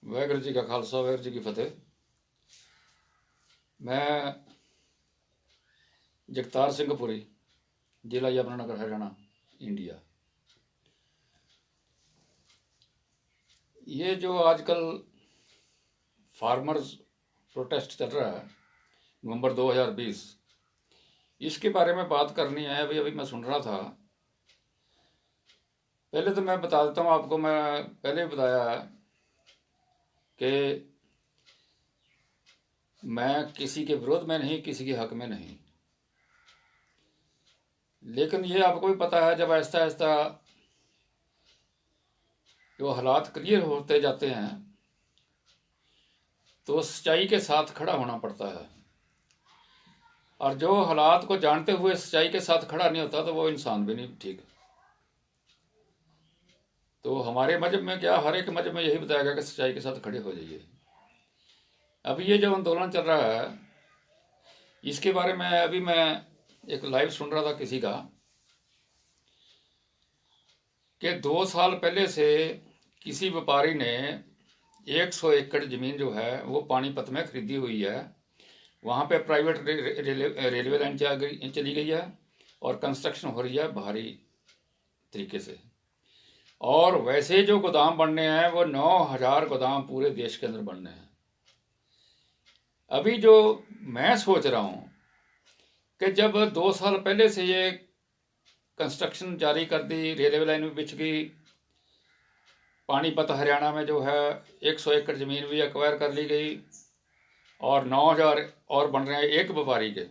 वाहगुरू जी का खालसा वाहगुरू जी की फतेह। मैं जगतार सिंहपुरी, जिला यमुनानगर, हरियाणा, इंडिया। ये जो आजकल फार्मर्स प्रोटेस्ट चल रहा है नवंबर 2020, इसके बारे में बात करनी है। अभी अभी मैं सुन रहा था। पहले तो मैं बता देता हूँ आपको, मैं पहले भी बताया है कि मैं किसी के विरोध में नहीं, किसी के हक में नहीं। लेकिन ये आपको भी पता है, जब आहिस्ता आहिस्ता जो हालात क्लियर होते जाते हैं तो सच्चाई के साथ खड़ा होना पड़ता है। और जो हालात को जानते हुए सच्चाई के साथ खड़ा नहीं होता तो वो इंसान भी नहीं ठीक। तो हमारे मजहब में क्या, हर एक मजहब में यही बताया गया कि सच्चाई के साथ खड़े हो जाइए। अभी ये जो आंदोलन चल रहा है, इसके बारे में अभी मैं एक लाइव सुन रहा था किसी का, कि 2 साल पहले से किसी व्यापारी ने 100 एकड़ जमीन जो है वो पानीपत में खरीदी हुई है। वहाँ पे प्राइवेट रेलवे लाइन चली गई है और कंस्ट्रक्शन हो रही है भारी तरीके से। और वैसे जो गोदाम बनने हैं वो 9,000 गोदाम पूरे देश के अंदर बनने हैं। अभी जो मैं सोच रहा हूँ कि जब 2 साल पहले से ये कंस्ट्रक्शन जारी कर दी, रेलवे लाइन भी बिछ गई, पानीपत हरियाणा में जो है 100 एकड़ जमीन भी एक्वायर कर ली गई और 9,000 और बन रहे हैं एक व्यापारी के,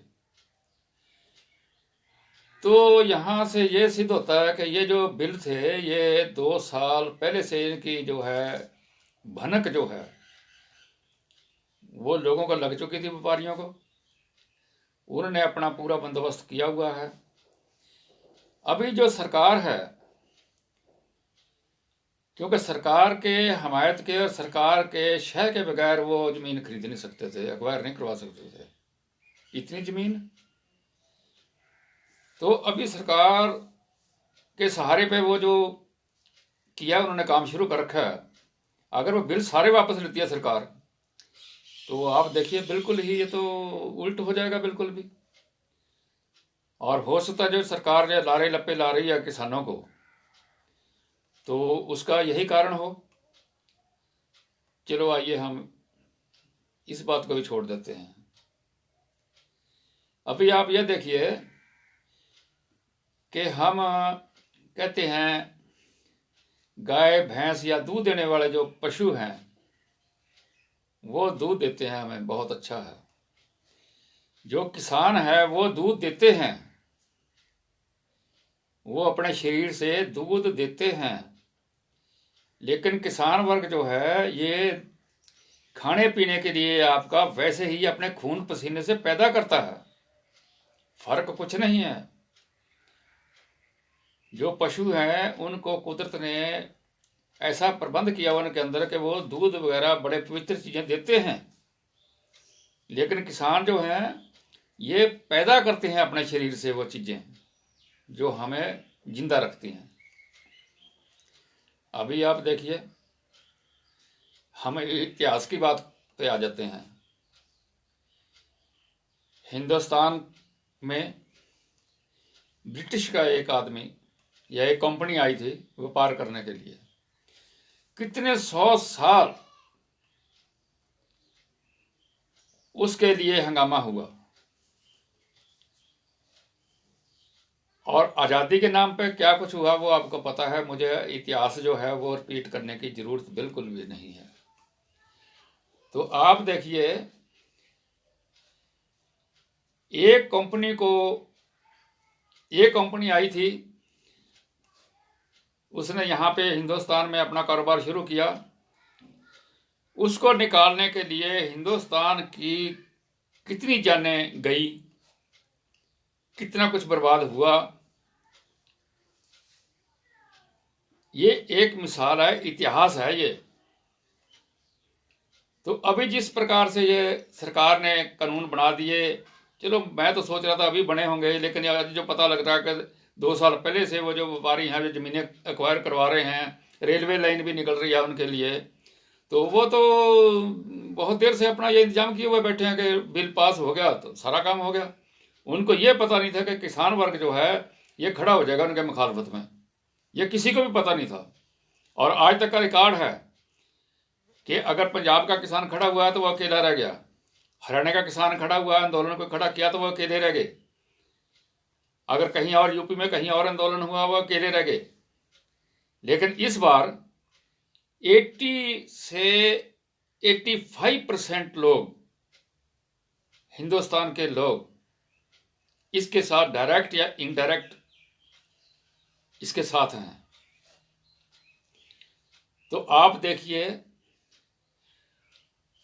तो यहाँ से ये सिद्ध होता है कि ये जो बिल थे ये 2 साल पहले से इनकी जो है भनक जो है वो लोगों को लग चुकी थी, व्यापारियों को। उन्होंने अपना पूरा बंदोबस्त किया हुआ है। अभी जो सरकार है, क्योंकि सरकार के हमायत के और सरकार के शह के बगैर वो जमीन खरीद नहीं सकते थे, एक्वायर नहीं करवा सकते थे इतनी जमीन। तो अभी सरकार के सहारे पे वो जो किया उन्होंने, काम शुरू कर रखा है। अगर वो बिल सारे वापस लेती है सरकार, तो आप देखिए बिल्कुल ही ये तो उल्ट हो जाएगा बिल्कुल भी। और हो सकता है जो सरकार जो लारे लप्पे ला रही है किसानों को, तो उसका यही कारण हो। चलो आइए हम इस बात को भी छोड़ देते हैं। अभी आप ये देखिए कि हम कहते हैं गाय भैंस या दूध देने वाले जो पशु हैं वो दूध देते हैं, हमें बहुत अच्छा है। जो किसान है वो दूध देते हैं, वो अपने शरीर से दूध देते हैं। लेकिन किसान वर्ग जो है ये खाने पीने के लिए आपका वैसे ही अपने खून पसीने से पैदा करता है, फर्क कुछ नहीं है। जो पशु हैं उनको कुदरत ने ऐसा प्रबंध किया उनके अंदर कि वो दूध वगैरह बड़े पवित्र चीजें देते हैं। लेकिन किसान जो हैं ये पैदा करते हैं अपने शरीर से वो चीजें जो हमें जिंदा रखती हैं। अभी आप देखिए, हम इतिहास की बात पे आ जाते हैं। हिंदुस्तान में ब्रिटिश का एक आदमी या एक कंपनी आई थी व्यापार करने के लिए। कितने 100 साल उसके लिए हंगामा हुआ। और आज़ादी के नाम पे क्या कुछ हुआ वो आपको पता है। मुझे इतिहास जो है वो रिपीट करने की जरूरत बिल्कुल भी नहीं है। तो आप देखिए, एक कंपनी आई थी, उसने यहाँ पे हिंदुस्तान में अपना कारोबार शुरू किया। उसको निकालने के लिए हिंदुस्तान की कितनी जानें गई, कितना कुछ बर्बाद हुआ। ये एक मिसाल है, इतिहास है ये। तो अभी जिस प्रकार से ये सरकार ने कानून बना दिए, चलो मैं तो सोच रहा था अभी बने होंगे, लेकिन आज जो पता लग रहा है कि 2 साल पहले से वो जो व्यापारी हैं जो जमीनें एक्वायर करवा रहे हैं, रेलवे लाइन भी निकल रही है उनके लिए, तो वो तो बहुत देर से अपना ये इंतजाम किए हुए बैठे हैं कि बिल पास हो गया तो सारा काम हो गया। उनको ये पता नहीं था कि किसान वर्ग जो है ये खड़ा हो जाएगा उनके मुखालफत में, ये किसी को भी पता नहीं था। और आज तक का रिकॉर्ड है कि अगर पंजाब का किसान खड़ा हुआ है तो वो अकेला रह गया, हरियाणा का किसान खड़ा हुआ है, आंदोलन को खड़ा किया तो वो अकेले रह गए, अगर कहीं और यूपी में कहीं और आंदोलन हुआ वो अकेले रह गए। लेकिन इस बार 80 से 85% लोग, हिंदुस्तान के लोग इसके साथ डायरेक्ट या इनडायरेक्ट इसके साथ हैं। तो आप देखिए,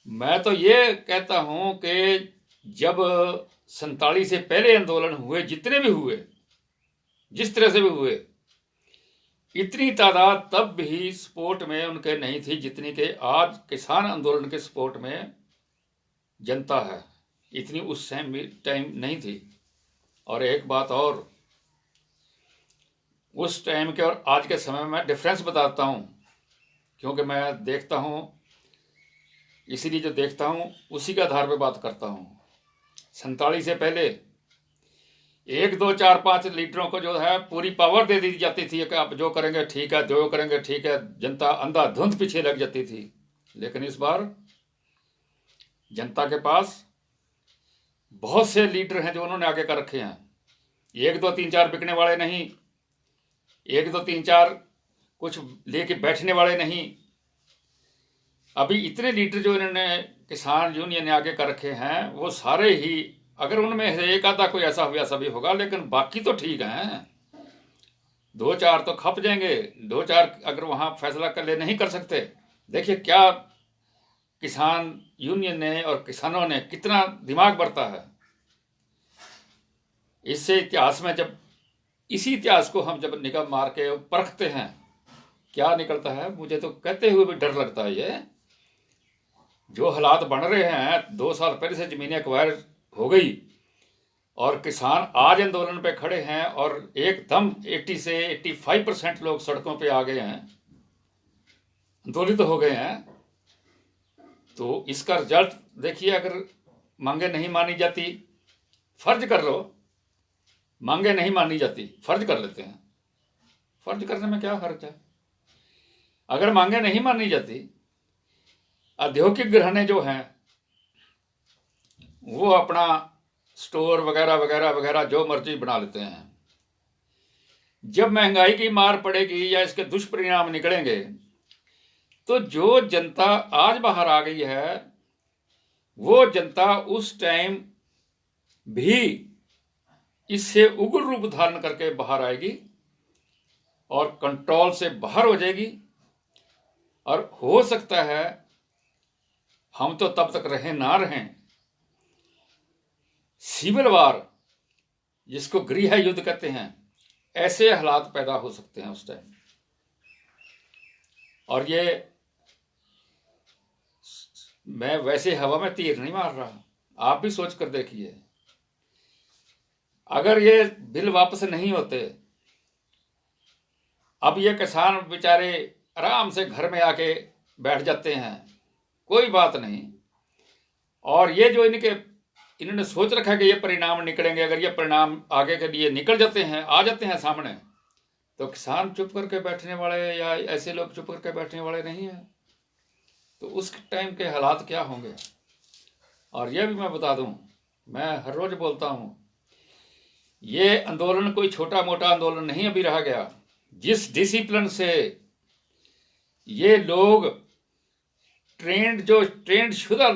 मैं तो ये कहता हूं कि जब 47 से पहले आंदोलन हुए, जितने भी हुए, जिस तरह से भी हुए, इतनी तादाद तब भी सपोर्ट में उनके नहीं थी जितनी के आज किसान आंदोलन के सपोर्ट में जनता है, इतनी उस टाइम नहीं थी। और एक बात और, उस टाइम के और आज के समय में डिफरेंस बताता हूं, क्योंकि मैं देखता हूं, इसीलिए जो देखता हूं उसी के आधार पर बात करता हूं। 47 से पहले 1, 2, 4, 5 लीडरों को जो है पूरी पावर दे दी जाती थी कि आप जो करेंगे ठीक है, जो करेंगे ठीक है, जनता अंधाधुंध पीछे लग जाती थी। लेकिन इस बार जनता के पास बहुत से लीडर हैं जो उन्होंने आगे कर रखे हैं। 1, 2, 3, 4 बिकने वाले नहीं, 1, 2, 3, 4 कुछ लेके बैठने वाले नहीं। अभी इतने लीडर जो इन्होंने किसान यूनियन ने आगे कर रखे हैं वो सारे ही, अगर उनमें से एक आधा कोई ऐसा वैसा भी होगा, लेकिन बाकी तो ठीक हैं। 2, 4 तो खप जाएंगे, 2, 4 अगर वहां फैसला कर ले नहीं कर सकते। देखिए क्या किसान यूनियन ने और किसानों ने कितना दिमाग बरता है। इससे इतिहास में जब इसी इतिहास को हम जब निगाह मार के परखते हैं क्या निकलता है, मुझे तो कहते हुए भी डर लगता है। ये जो हालात बन रहे हैं, 2 साल पहले से जमीनें एक्वायर हो गई और किसान आज आंदोलन पे खड़े हैं और एकदम 80 से 85% लोग सड़कों पे आ गए हैं, आंदोलित हो गए हैं। तो इसका रिजल्ट देखिए, अगर मांगे नहीं मानी जाती, फर्ज कर लो, मांगे नहीं मानी जाती, फर्ज कर लेते हैं, फर्ज करने में क्या हर्ज है। अगर मांगे नहीं मानी जाती, औद्योगिक घराने जो हैं वो अपना स्टोर वगैरह वगैरह वगैरह जो मर्जी बना लेते हैं। जब महंगाई की मार पड़ेगी या इसके दुष्परिणाम निकलेंगे तो जो जनता आज बाहर आ गई है वो जनता उस टाइम भी इससे उग्र रूप धारण करके बाहर आएगी और कंट्रोल से बाहर हो जाएगी। और हो सकता है हम तो तब तक रहें ना रहें, सिविल वार जिसको गृह युद्ध कहते हैं, ऐसे हालात पैदा हो सकते हैं उस टाइम। और ये मैं वैसे हवा में तीर नहीं मार रहा, आप भी सोच कर देखिए, अगर ये बिल वापस नहीं होते, अब ये किसान बेचारे आराम से घर में आके बैठ जाते हैं, कोई बात नहीं। और ये जो इन्होंने सोच रखा है कि ये परिणाम निकलेंगे, अगर ये परिणाम आगे के लिए निकल जाते हैं, आ जाते हैं सामने, तो किसान चुप करके बैठने वाले या ऐसे लोग चुप करके बैठने वाले नहीं है। तो उस टाइम के हालात क्या होंगे। और यह भी मैं बता दूं, मैं हर रोज बोलता हूं, ये आंदोलन कोई छोटा मोटा आंदोलन नहीं अभी रहा गया। जिस डिसिप्लिन से ये लोग ट्रेंड शुदा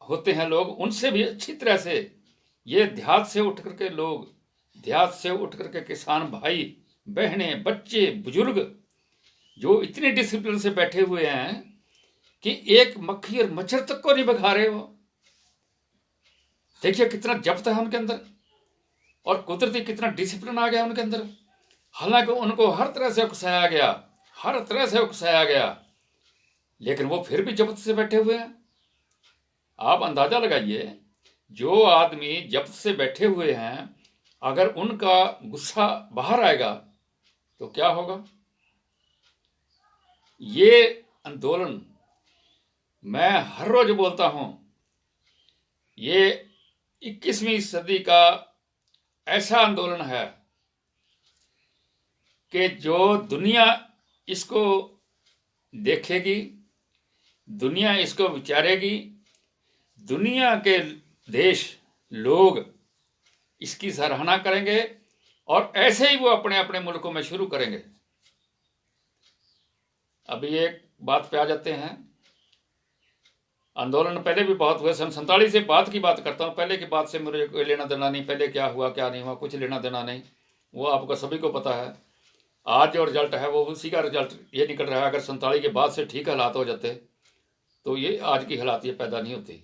होते हैं लोग, उनसे भी अच्छी तरह से ये देहात से उठ करके लोग, देहात से उठ करके किसान भाई बहनें बच्चे बुजुर्ग जो इतने डिसिप्लिन से बैठे हुए हैं कि एक मक्खी और मच्छर तक को नहीं भगा रहे। वो देखिए कितना जब्त है उनके अंदर और कुदरती कितना डिसिप्लिन आ गया उनके अंदर। हालांकि उनको हर तरह से उकसाया गया, हर तरह से उकसाया गया, लेकिन वो फिर भी जब्त से बैठे हुए हैं। आप अंदाजा लगाइए, जो आदमी जब्त से बैठे हुए हैं, अगर उनका गुस्सा बाहर आएगा तो क्या होगा। ये आंदोलन मैं हर रोज बोलता हूं, ये 21वीं सदी का ऐसा आंदोलन है कि जो दुनिया इसको देखेगी, दुनिया इसको विचारेगी, दुनिया के देश लोग इसकी सराहना करेंगे और ऐसे ही वो अपने अपने मुल्कों में शुरू करेंगे। अभी एक बात पे आ जाते हैं। आंदोलन पहले भी बहुत हुए, सन 47 से बाद की बात करता हूँ, पहले की बात से मुझे कोई लेना देना नहीं, पहले क्या हुआ क्या नहीं हुआ कुछ लेना देना नहीं, वो आपको सभी को पता है। आज जो रिजल्ट है वो उसी का रिजल्ट ये निकल रहा है। अगर 47 के बाद से ठीक हालात हो जाते तो ये आज की हालात ये पैदा नहीं होती।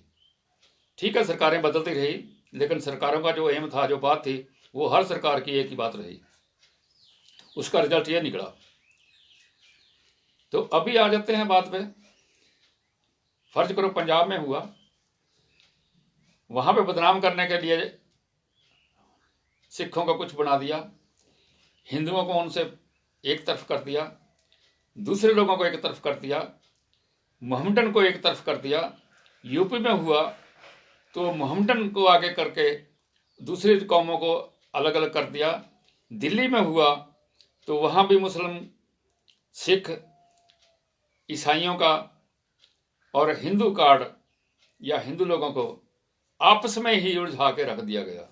ठीक है, सरकारें बदलती रही, लेकिन सरकारों का जो एम था, जो बात थी, वो हर सरकार की एक ही बात रही, उसका रिजल्ट ये निकला। तो अभी आ जाते हैं बात पे। फर्ज करो पंजाब में हुआ, वहां पे बदनाम करने के लिए सिखों को कुछ बना दिया, हिंदुओं को उनसे एक तरफ कर दिया, दूसरे लोगों को एक तरफ कर दिया, मोहम्मडन को एक तरफ कर दिया। यूपी में हुआ तो मोहम्मडन को आगे करके दूसरी कौमों को अलग अलग कर दिया। दिल्ली में हुआ तो वहाँ भी मुस्लिम, सिख, ईसाइयों का और हिंदू कार्ड या हिंदू लोगों को आपस में ही उलझा के रख दिया गया।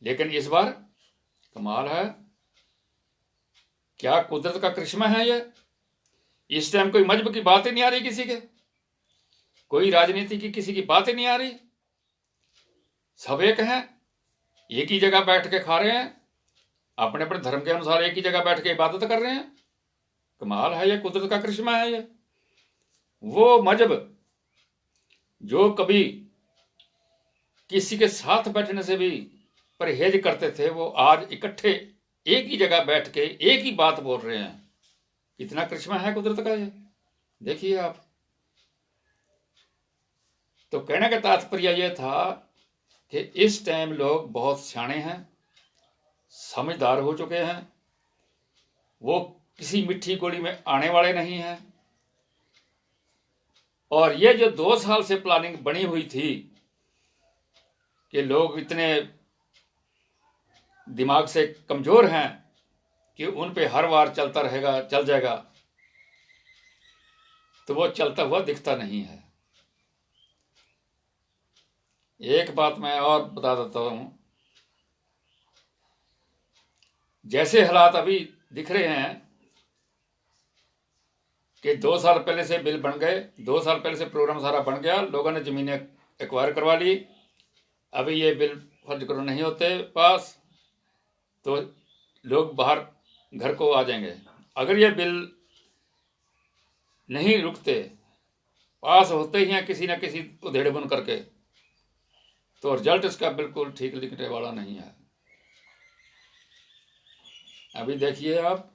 लेकिन इस बार कमाल है, क्या कुदरत का करिश्मा है ये। इस टाइम कोई मजहब की बात ही नहीं आ रही किसी के, कोई राजनीति की किसी की बात ही नहीं आ रही, सब एक हैं, एक ही जगह बैठ के खा रहे हैं, अपने अपने धर्म के अनुसार एक ही जगह बैठ के इबादत कर रहे हैं। कमाल है ये, कुदरत का करिश्मा है ये। वो मजहब जो कभी किसी के साथ बैठने से भी परहेज करते थे, वो आज इकट्ठे एक ही जगह बैठ के एक ही बात बोल रहे हैं। कितना करिश्मा है कुदरत का ये, देखिए आप। तो कहने का तात्पर्य यह था कि इस टाइम लोग बहुत सियाने हैं, समझदार हो चुके हैं, वो किसी मिट्टी गोली में आने वाले नहीं हैं। और ये जो 2 साल से प्लानिंग बनी हुई थी कि लोग इतने दिमाग से कमजोर हैं कि उन पे हर बार चलता रहेगा, चल जाएगा, तो वो चलता हुआ दिखता नहीं है। एक बात मैं और बता देता हूं, जैसे हालात अभी दिख रहे हैं कि 2 साल पहले से बिल बन गए, 2 साल पहले से प्रोग्राम सारा बन गया, लोगों ने जमीनें एक्वायर करवा ली, अभी ये बिल फर्ज करो नहीं होते पास तो लोग बाहर घर को आ जाएंगे। अगर ये बिल नहीं रुकते, पास होते ही हैं किसी न किसी उधेड़ बुन करके, तो रिजल्ट इसका बिल्कुल ठीक लिखने वाला नहीं है। अभी देखिए आप,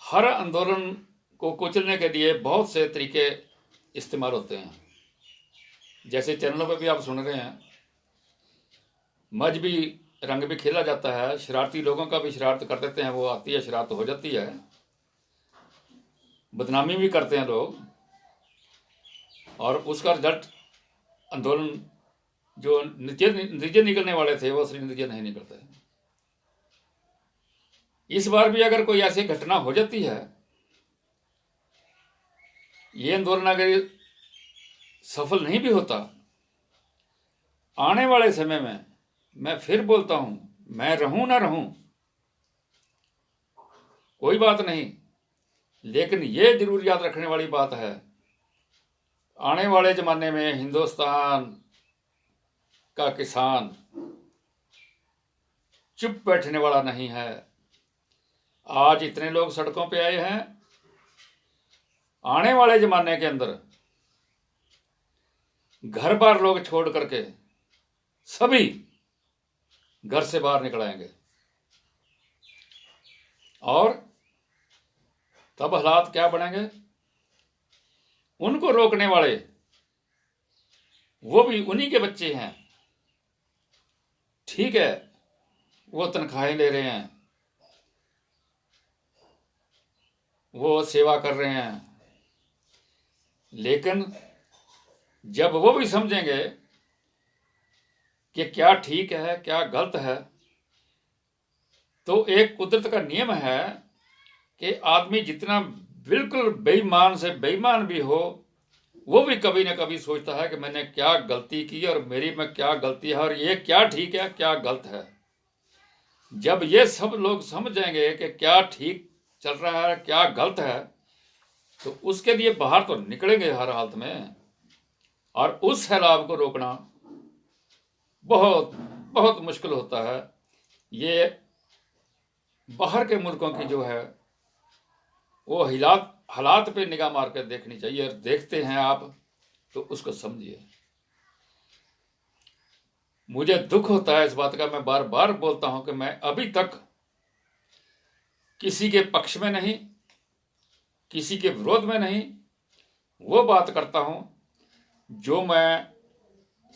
हर आंदोलन को कुचलने के लिए बहुत से तरीके इस्तेमाल होते हैं। जैसे चैनलों पर भी आप सुन रहे हैं, मजहबी रंग भी खेला जाता है, शरारती लोगों का भी शरारत कर देते हैं, वो आती है शरारत हो जाती है, बदनामी भी करते हैं लोग, और उसका रिजल्ट आंदोलन जो नतीजे निकलने वाले थे वो असली नतीजे नहीं निकलते। इस बार भी अगर कोई ऐसी घटना हो जाती है, ये आंदोलन अगर सफल नहीं भी होता, आने वाले समय में मैं फिर बोलता हूं, मैं रहूं ना रहूं कोई बात नहीं, लेकिन ये जरूर याद रखने वाली बात है, आने वाले जमाने में हिंदुस्तान का किसान चुप बैठने वाला नहीं है। आज इतने लोग सड़कों पे आए हैं, आने वाले जमाने के अंदर घर बार लोग छोड़ करके सभी घर से बाहर निकल आएंगे, और तब हालात क्या बनेंगे, उनको रोकने वाले वो भी उन्हीं के बच्चे हैं। ठीक है, वो तनख्वाहें ले रहे हैं, वो सेवा कर रहे हैं, लेकिन जब वो भी समझेंगे कि क्या ठीक है क्या गलत है, तो एक कुदरत का नियम है कि आदमी जितना बिल्कुल बेईमान से बेईमान भी हो, वो भी कभी ना कभी सोचता है कि मैंने क्या गलती की और मेरी में क्या गलती है और ये क्या ठीक है क्या गलत है। जब ये सब लोग समझ जाएंगे कि क्या ठीक चल रहा है क्या गलत है, तो उसके लिए बाहर तो निकलेंगे हर हालत में, और उस सैलाब को रोकना बहुत बहुत मुश्किल होता है। ये बाहर के मुल्कों की जो है वो हालात पे निगाह मार कर देखनी चाहिए, और देखते हैं आप तो उसको समझिए। मुझे दुख होता है इस बात का, मैं बार बार बोलता हूं कि मैं अभी तक किसी के पक्ष में नहीं, किसी के विरोध में नहीं, वो बात करता हूं जो मैं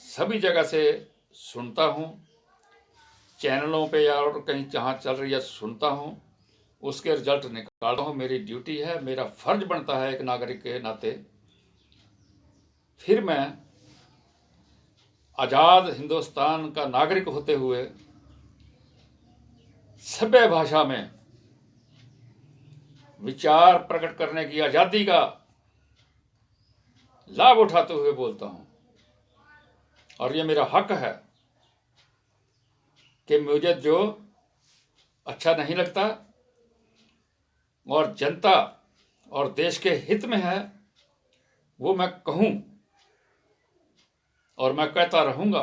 सभी जगह से सुनता हूं, चैनलों पे या और कहीं जहां चल रही है सुनता हूं, उसके रिजल्ट निकालता हूं। मेरी ड्यूटी है, मेरा फर्ज बनता है एक नागरिक के नाते। फिर मैं आजाद हिंदुस्तान का नागरिक होते हुए सभ्य भाषा में विचार प्रकट करने की आजादी का लाभ उठाते हुए बोलता हूं, और ये मेरा हक है कि मुझे जो अच्छा नहीं लगता और जनता और देश के हित में है वो मैं कहूं, और मैं कहता रहूंगा।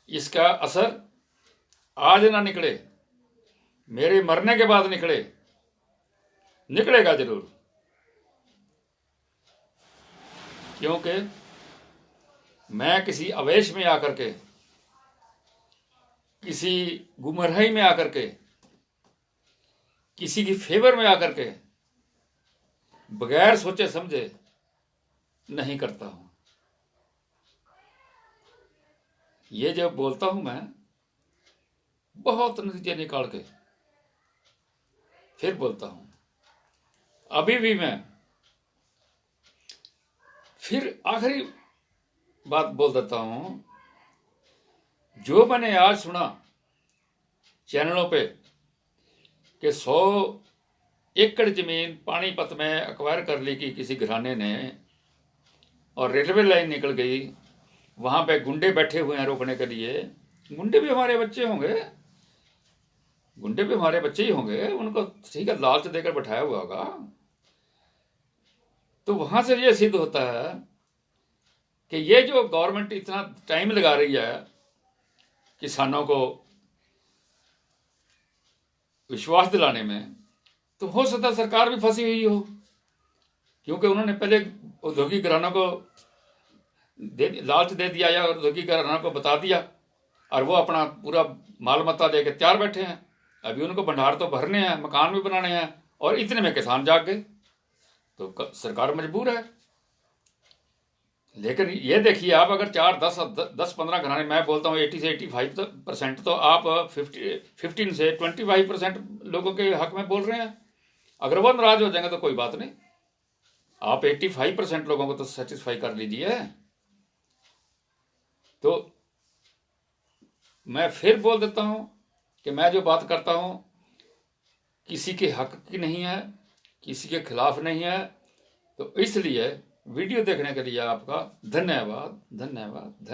इसका असर आज ना निकले, मेरे मरने के बाद निकलेगा जरूर, क्योंकि मैं किसी आवेश में आकर के, किसी गुमराही में आकर के, किसी की फेवर में आकर के बगैर सोचे समझे नहीं करता हूं। ये जब बोलता हूं मैं बहुत नतीजे निकाल के फिर बोलता हूं। अभी भी मैं फिर आखिरी बात बोल देता हूं, जो मैंने आज सुना चैनलों पे कि 100 एकड़ जमीन पानीपत में एक्वायर कर ली की किसी घराने ने, और रेलवे लाइन निकल गई, वहां पे गुंडे बैठे हुए हैं रोकने के लिए। गुंडे भी हमारे बच्चे होंगे, गुंडे भी हमारे बच्चे ही होंगे, उनको ठीक है लालच देकर बैठाया हुआ होगा। तो वहां से ये सिद्ध होता है कि ये जो गवर्नमेंट इतना टाइम लगा रही है किसानों को विश्वास दिलाने में, तो हो सकता है सरकार भी फंसी हुई हो, क्योंकि उन्होंने पहले औद्योगिक घरानों को लालच दे दिया या औद्योगिक घरानों को बता दिया, और वो अपना पूरा माल मत्ता लेके तैयार बैठे हैं। अभी उनको भंडार तो भरने हैं, मकान भी बनाने हैं, और इतने में किसान जाग गए, तो सरकार मजबूर है। लेकिन ये देखिए आप, अगर 4-10-15 घराने, मैं बोलता हूँ 80 से 85%, तो आप 15 से 25% लोगों के हक में बोल रहे हैं। अगर वो नाराज हो जाएंगे तो कोई बात नहीं, आप 85% लोगों को तो सेटिस्फाई कर लीजिए। तो मैं फिर बोल देता हूं कि मैं जो बात करता हूं किसी के हक की नहीं है, किसी के खिलाफ नहीं है। तो इसलिए वीडियो देखने के लिए आपका धन्यवाद।